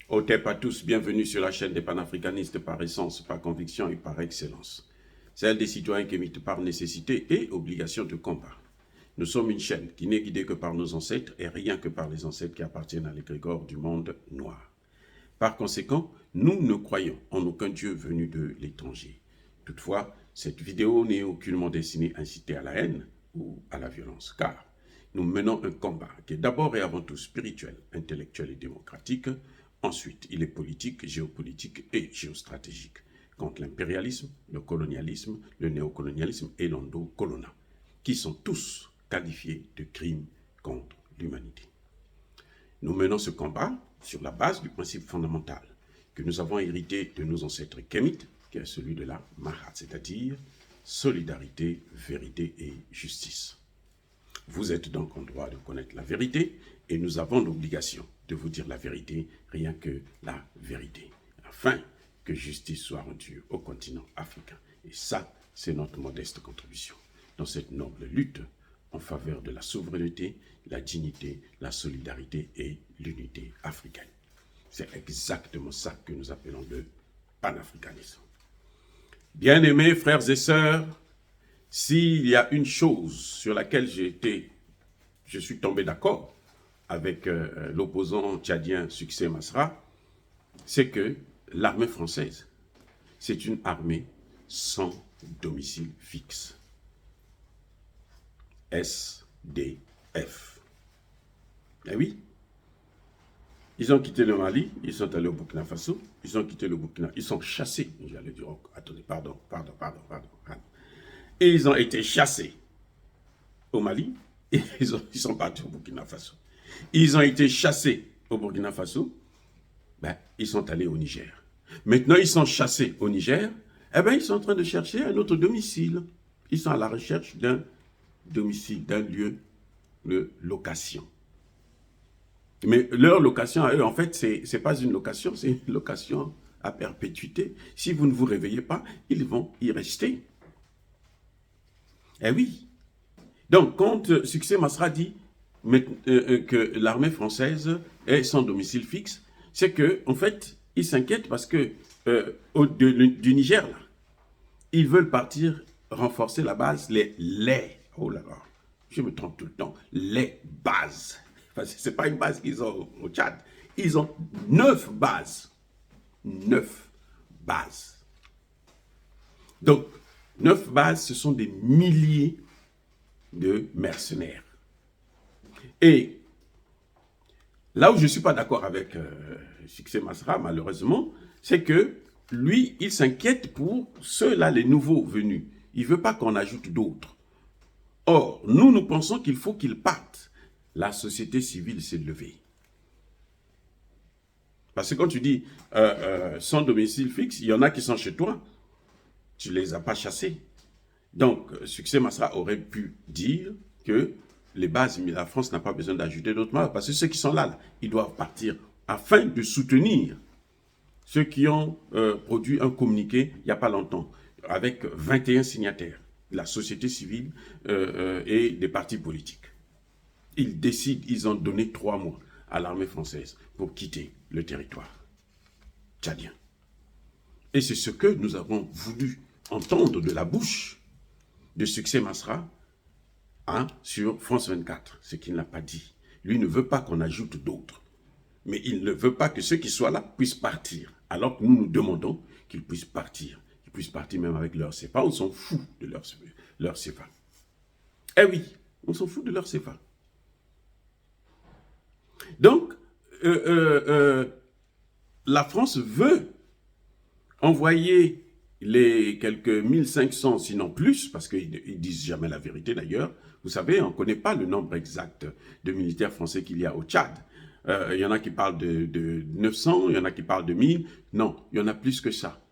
Otep à tous, bienvenue sur la chaîne des panafricanistes par essence, par conviction et par excellence. Celle des citoyens qui émitent par nécessité et obligation de combat. Nous sommes une chaîne qui n'est guidée que par nos ancêtres et rien que par les ancêtres qui appartiennent à l'égrégore du monde noir. Par conséquent, nous ne croyons en aucun Dieu venu de l'étranger. Toutefois, cette vidéo n'est aucunement destinée à inciter à la haine ou à la violence, car nous menons un combat qui est d'abord et avant tout spirituel, intellectuel et démocratique. Ensuite, il est politique, géopolitique et géostratégique contre l'impérialisme, le colonialisme, le néocolonialisme et l'endocolonat, qui sont tous qualifiés de crimes contre l'humanité. Nous menons ce combat sur la base du principe fondamental que nous avons hérité de nos ancêtres kémites, qui est celui de la Mahat, c'est-à-dire solidarité, vérité et justice. Vous êtes donc en droit de connaître la vérité et nous avons l'obligation de vous dire la vérité, rien que la vérité, afin que justice soit rendue au continent africain. Et ça, c'est notre modeste contribution dans cette noble lutte en faveur de la souveraineté, la dignité, la solidarité et l'unité africaine. C'est exactement ça que nous appelons le panafricanisme. Bien-aimés frères et sœurs, s'il y a une chose sur laquelle je suis tombé d'accord avec l'opposant tchadien Succès Masra, c'est que l'armée française, c'est une armée sans domicile fixe. SDF. Eh oui, ils ont quitté le Mali, ils sont allés au Burkina Faso, ils ont quitté le Burkina, ils sont chassés. J'allais dire, oh, attendez, pardon. Et ils ont été chassés au Mali et ils sont partis au Burkina Faso. Ils ont été chassés au Burkina Faso, ils sont allés au Niger. Maintenant, ils sont chassés au Niger, ils sont en train de chercher un autre domicile. Ils sont à la recherche d'un domicile, d'un lieu de location. Mais leur location à eux, en fait, c'est pas une location, c'est une location à perpétuité. Si vous ne vous réveillez pas, ils vont y rester. Eh oui. Donc, quand Succès Masra dit que l'armée française est sans domicile fixe, c'est que, en fait, ils s'inquiètent parce que du Niger, là, ils veulent partir renforcer la base, oh là là, je me trompe tout le temps, les bases. Parce que ce n'est pas une base qu'ils ont au Tchad. Ils ont 9 bases. 9 bases. Donc, 9 bases, ce sont des milliers de mercenaires. Et là où je ne suis pas d'accord avec Succès Masra, malheureusement, c'est que lui, il s'inquiète pour ceux-là, les nouveaux venus. Il ne veut pas qu'on ajoute d'autres. Or, nous pensons qu'il faut qu'ils partent. La société civile s'est levée. Parce que quand tu dis sans domicile fixe, il y en a qui sont chez toi. Tu ne les as pas chassés. Donc, Succès Masra aurait pu dire que les bases, mais la France n'a pas besoin d'ajouter d'autres bases. Parce que ceux qui sont là, ils doivent partir afin de soutenir ceux qui ont produit un communiqué il n'y a pas longtemps, avec 21 signataires, la société civile et des partis politiques. Ils décident, ils ont donné 3 mois à l'armée française pour quitter le territoire tchadien. Et c'est ce que nous avons voulu entendre de la bouche de Succès Masra sur France 24, ce qu'il n'a pas dit. Lui ne veut pas qu'on ajoute d'autres. Mais il ne veut pas que ceux qui soient là puissent partir. Alors que nous demandons qu'ils puissent partir. Qu'ils puissent partir même avec leur CFA. On s'en fout de leur CFA. Eh oui, on s'en fout de leur CFA. Donc, la France veut envoyer les quelques 1500, sinon plus, parce qu'ils ne disent jamais la vérité d'ailleurs. Vous savez, on ne connaît pas le nombre exact de militaires français qu'il y a au Tchad. Il y en a qui parlent de 900, il y en a qui parlent de 1000. Non, il y en a plus que ça.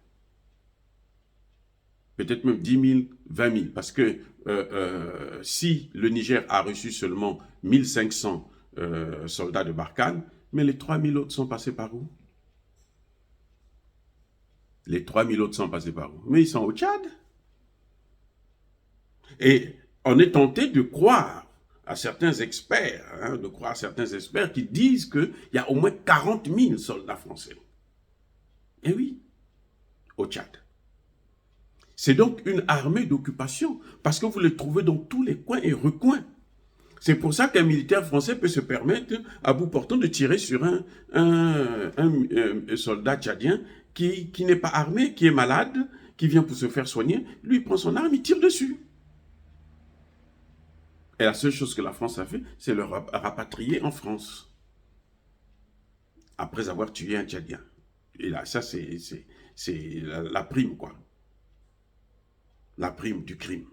Peut-être même 10 000, 20 000. Parce que si le Niger a reçu seulement 1500 soldats de Barkhane, mais les 3000 autres sont passés par où? Les 3000 autres sont passés par où? Mais ils sont au Tchad. Et on est tenté de croire à certains experts, de croire à certains experts qui disent qu'il y a au moins 40 000 soldats français. Eh oui, au Tchad. C'est donc une armée d'occupation, parce que vous les trouvez dans tous les coins et recoins. C'est pour ça qu'un militaire français peut se permettre, à bout portant, de tirer sur un soldat tchadien qui n'est pas armé, qui est malade, qui vient pour se faire soigner. Lui, il prend son arme, il tire dessus. Et la seule chose que la France a fait, c'est le rapatrier en France. Après avoir tué un Tchadien. Et là, ça, c'est la prime, quoi. La prime du crime.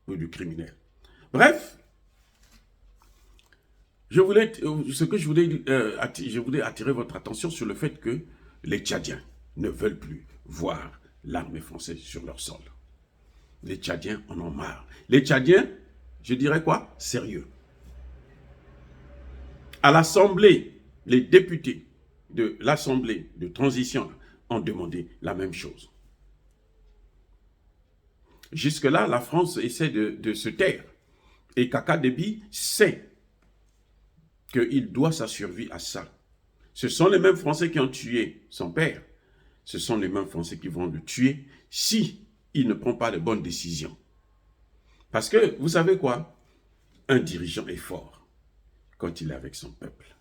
Ou du criminel. Bref, je voulais attirer votre attention sur le fait que les Tchadiens ne veulent plus voir l'armée française sur leur sol. Les Tchadiens en ont marre. Les Tchadiens, je dirais quoi? Sérieux. À l'Assemblée, les députés de l'Assemblée de transition ont demandé la même chose. Jusque-là, la France essaie de se taire. Et Kaka Déby sait qu'il doit sa survie à ça. Ce sont les mêmes Français qui ont tué son père. Ce sont les mêmes Français qui vont le tuer si il ne prend pas de bonnes décisions. Parce que, vous savez quoi? Un dirigeant est fort quand il est avec son peuple.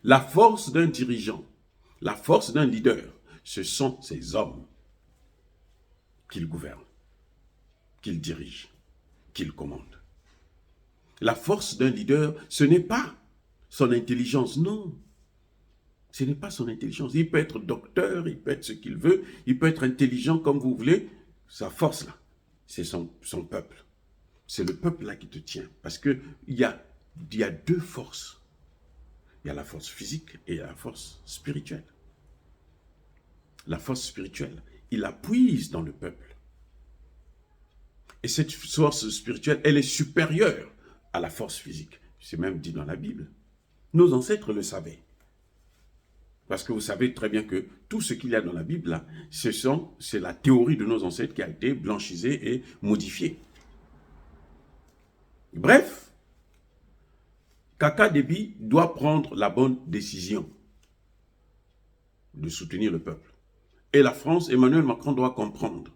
La force d'un dirigeant, la force d'un leader, ce sont ces hommes qu'il gouverne, qu'il dirige, qu'il commande. La force d'un leader, ce n'est pas son intelligence, non. Ce n'est pas son intelligence. Il peut être docteur, il peut être ce qu'il veut, il peut être intelligent comme vous voulez. Sa force là, c'est son peuple. C'est le peuple là qui te tient. Parce qu'il y a deux forces. Il y a la force physique et il y a la force spirituelle. La force spirituelle, il la puise dans le peuple. Et cette force spirituelle, elle est supérieure à la force physique. C'est même dit dans la Bible. Nos ancêtres le savaient. Parce que vous savez très bien que tout ce qu'il y a dans la Bible, là, c'est la théorie de nos ancêtres qui a été blanchisée et modifiée. Bref, Kaka Déby doit prendre la bonne décision de soutenir le peuple. Et la France, Emmanuel Macron doit comprendre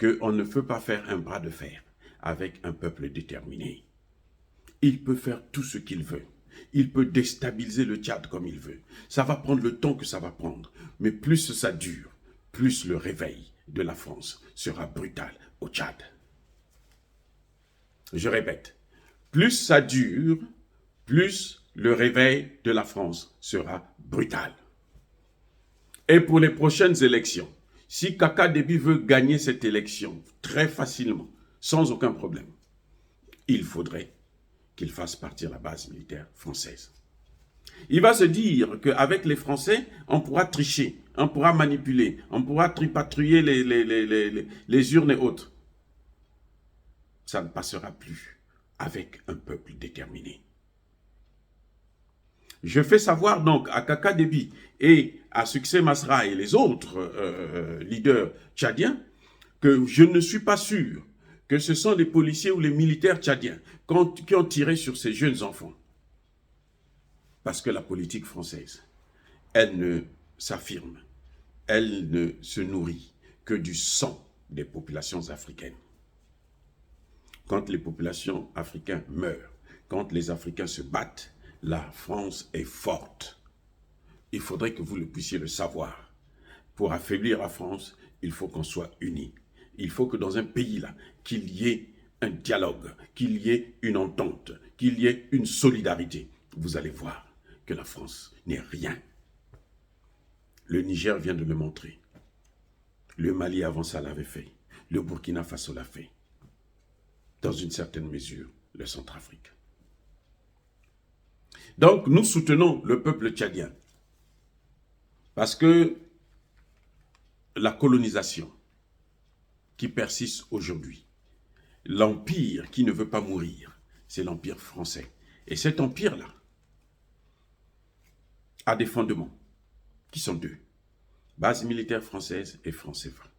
qu'on ne peut pas faire un bras de fer avec un peuple déterminé. Il peut faire tout ce qu'il veut. Il peut déstabiliser le Tchad comme il veut. Ça va prendre le temps que ça va prendre. Mais plus ça dure, plus le réveil de la France sera brutal au Tchad. Je répète, plus ça dure, plus le réveil de la France sera brutal. Et pour les prochaines élections, si Kaka Déby veut gagner cette élection très facilement, sans aucun problème, il faudrait qu'il fasse partir la base militaire française. Il va se dire qu'avec les Français, on pourra tricher, on pourra manipuler, on pourra tripatouiller les urnes et autres. Ça ne passera plus avec un peuple déterminé. Je fais savoir donc à Kaka Déby et à Succès Masra et les autres leaders tchadiens que je ne suis pas sûr que ce sont les policiers ou les militaires tchadiens qui ont tiré sur ces jeunes enfants. Parce que la politique française, elle ne s'affirme, elle ne se nourrit que du sang des populations africaines. Quand les populations africaines meurent, quand les Africains se battent, la France est forte. Il faudrait que vous le puissiez le savoir. Pour affaiblir la France, il faut qu'on soit unis. Il faut que dans un pays-là, qu'il y ait un dialogue, qu'il y ait une entente, qu'il y ait une solidarité. Vous allez voir que la France n'est rien. Le Niger vient de le montrer. Le Mali avant ça l'avait fait. Le Burkina Faso l'a fait. Dans une certaine mesure, le Centrafrique. Donc, nous soutenons le peuple tchadien. Parce que la colonisation qui persiste aujourd'hui, l'empire qui ne veut pas mourir, c'est l'empire français. Et cet empire-là a des fondements qui sont deux. Base militaire française et franc CFA.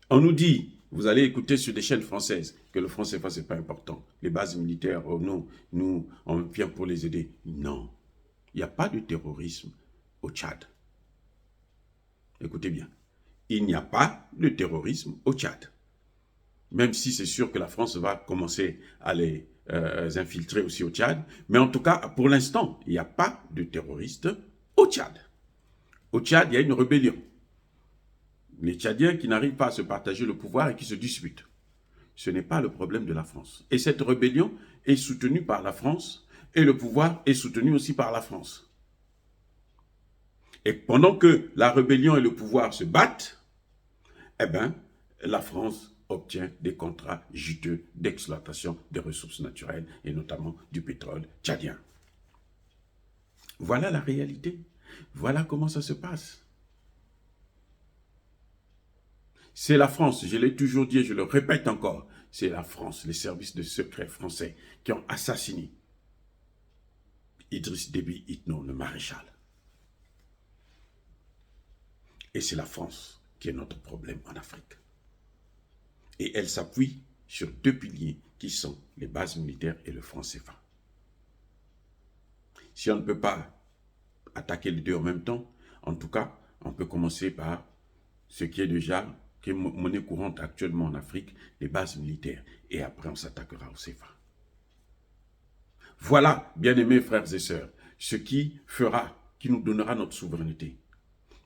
On nous dit Vous allez écouter sur des chaînes françaises que le franc CFA, ce n'est pas important. Les bases militaires, oh non, nous, on vient pour les aider. Non, il n'y a pas de terrorisme au Tchad. Écoutez bien, il n'y a pas de terrorisme au Tchad. Même si c'est sûr que la France va commencer à les infiltrer aussi au Tchad. Mais en tout cas, pour l'instant, il n'y a pas de terroristes au Tchad. Au Tchad, il y a une rébellion. Les Tchadiens qui n'arrivent pas à se partager le pouvoir et qui se disputent. Ce n'est pas le problème de la France. Et cette rébellion est soutenue par la France et le pouvoir est soutenu aussi par la France. Et pendant que la rébellion et le pouvoir se battent, eh bien, la France obtient des contrats juteux d'exploitation des ressources naturelles et notamment du pétrole tchadien. Voilà la réalité. Voilà comment ça se passe. C'est la France, je l'ai toujours dit et je le répète encore, c'est la France, les services de secret français qui ont assassiné Idriss Déby Itno, le maréchal. Et c'est la France qui est notre problème en Afrique. Et elle s'appuie sur deux piliers qui sont les bases militaires et le franc CFA. Si on ne peut pas attaquer les deux en même temps, en tout cas, on peut commencer par ce qui est déjà qui est monnaie courante actuellement en Afrique, les bases militaires. Et après, on s'attaquera au CFA. Voilà, bien-aimés frères et sœurs, ce qui fera, qui nous donnera notre souveraineté.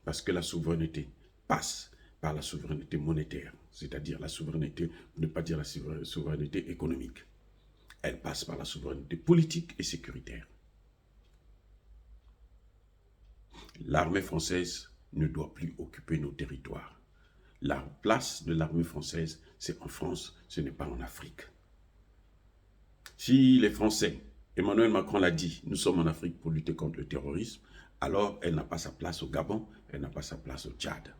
Parce que la souveraineté passe par la souveraineté monétaire, c'est-à-dire la souveraineté, pour ne pas dire la souveraineté économique. Elle passe par la souveraineté politique et sécuritaire. L'armée française ne doit plus occuper nos territoires. La place de l'armée française, c'est en France, ce n'est pas en Afrique. Si les Français, Emmanuel Macron l'a dit, nous sommes en Afrique pour lutter contre le terrorisme, alors elle n'a pas sa place au Gabon, elle n'a pas sa place au Tchad.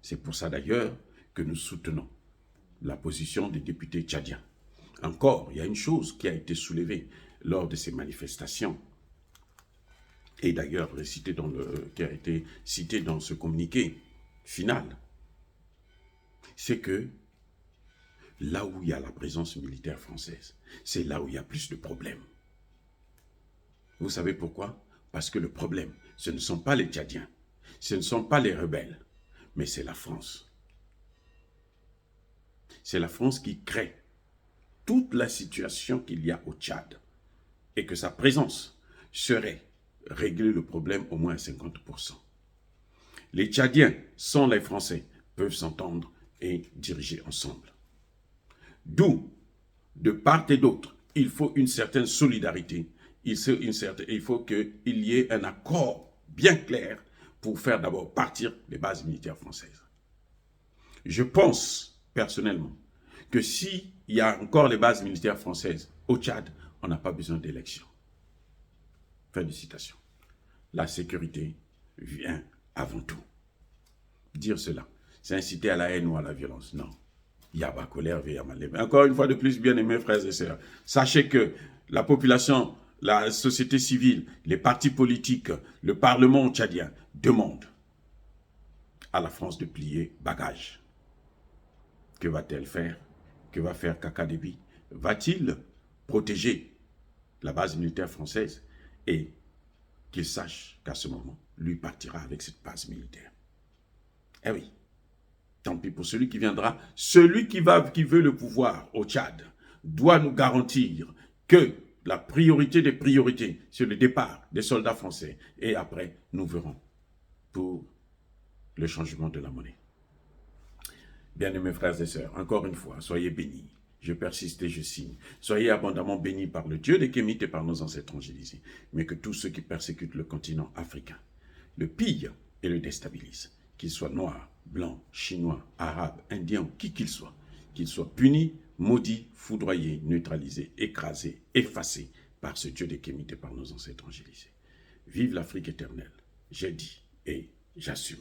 C'est pour ça d'ailleurs que nous soutenons la position des députés tchadiens. Encore, il y a une chose qui a été soulevée lors de ces manifestations, et d'ailleurs qui a été cité dans ce communiqué final, c'est que là où il y a la présence militaire française, c'est là où il y a plus de problèmes. Vous savez pourquoi? Parce que le problème, ce ne sont pas les Tchadiens, ce ne sont pas les rebelles, mais c'est la France. C'est la France qui crée toute la situation qu'il y a au Tchad et que sa présence serait régler le problème au moins à 50%. Les Tchadiens, sans les Français, peuvent s'entendre et diriger ensemble. D'où, de part et d'autre, il faut une certaine solidarité. Il faut qu'il y ait un accord bien clair pour faire d'abord partir les bases militaires françaises. Je pense, personnellement, que s'il y a encore les bases militaires françaises au Tchad, on n'a pas besoin d'élections. Fin de citation. La sécurité vient avant tout. Dire cela, c'est inciter à la haine ou à la violence. Non. Yaba colère, veilla mal. Encore une fois de plus, bien-aimés frères et sœurs, sachez que la population, la société civile, les partis politiques, le Parlement tchadien demandent à la France de plier bagage. Que va-t-elle faire? Que va faire Kaka Déby? Va-t-il protéger la base militaire française? Et qu'il sache qu'à ce moment, lui partira avec cette base militaire. Eh oui, tant pis pour celui qui viendra. Celui qui veut le pouvoir au Tchad doit nous garantir que la priorité des priorités, c'est le départ des soldats français. Et après, nous verrons pour le changement de la monnaie. Bien-aimés frères et sœurs, encore une fois, soyez bénis. Je persiste et je signe. Soyez abondamment bénis par le Dieu des Kémites et par nos ancêtres angélisés. Mais que tous ceux qui persécutent le continent africain le pillent et le déstabilisent. Qu'ils soient noirs, blancs, chinois, arabes, indiens ou qui qu'ils soient. Qu'ils soient punis, maudits, foudroyés, neutralisés, écrasés, effacés par ce Dieu des Kémites et par nos ancêtres angélisés. Vive l'Afrique éternelle. J'ai dit et j'assume.